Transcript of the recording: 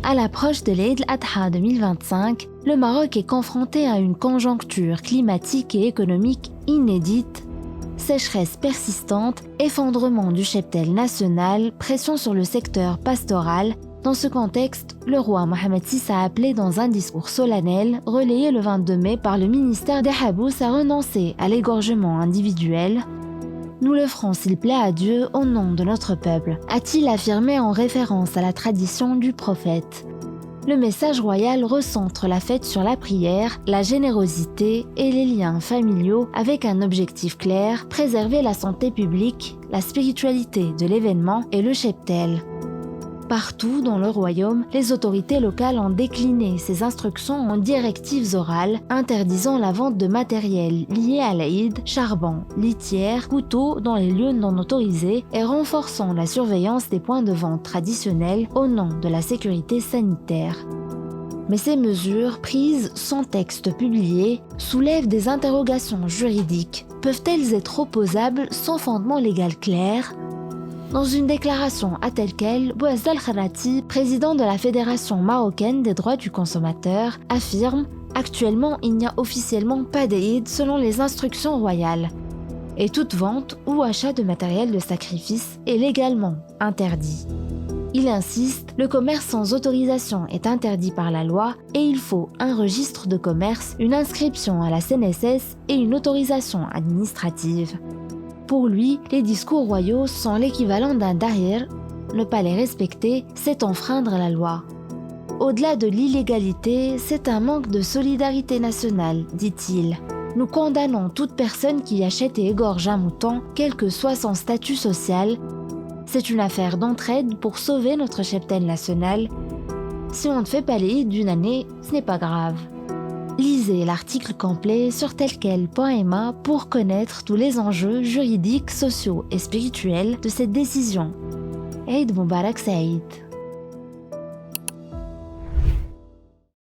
À l'approche de l'Eid al-Adha 2025, le Maroc est confronté à une conjoncture climatique et économique inédite. Sécheresse persistante, effondrement du cheptel national, pression sur le secteur pastoral. Dans ce contexte, le roi Mohamed VI a appelé dans un discours solennel, relayé le 22 mai par le ministère des Habous, à renoncer à l'égorgement individuel. Nous le ferons s'il plaît à Dieu au nom de notre peuple, a-t-il affirmé en référence à la tradition du prophète. Le message royal recentre la fête sur la prière, la générosité et les liens familiaux avec un objectif clair, préserver la santé publique, la spiritualité de l'événement et le cheptel. Partout dans le royaume, les autorités locales ont décliné ces instructions en directives orales, interdisant la vente de matériel lié à l'Aïd, charbon, litière, couteaux dans les lieux non autorisés et renforçant la surveillance des points de vente traditionnels au nom de la sécurité sanitaire. Mais ces mesures, prises sans texte publié, soulèvent des interrogations juridiques. Peuvent-elles être opposables sans fondement légal clair ? Dans une déclaration à telle quelle, Bouazzez El-Khanati, président de la Fédération marocaine des droits du consommateur, affirme « Actuellement, il n'y a officiellement pas d'Aïd selon les instructions royales. Et toute vente ou achat de matériel de sacrifice est légalement interdit. » Il insiste, le commerce sans autorisation est interdit par la loi et il faut un registre de commerce, une inscription à la CNSS et une autorisation administrative. Pour lui, les discours royaux sont l'équivalent d'un dahir. Ne pas les respecter, c'est enfreindre la loi. Au-delà de l'illégalité, c'est un manque de solidarité nationale, dit-il. Nous condamnons toute personne qui achète et égorge un mouton, quel que soit son statut social. C'est une affaire d'entraide pour sauver notre cheptel national. Si on ne fait pas l'Eid d'une année, ce n'est pas grave. Lisez l'article complet sur telquel.ma pour connaître tous les enjeux juridiques, sociaux et spirituels de cette décision. Eid Mubarak Saïd.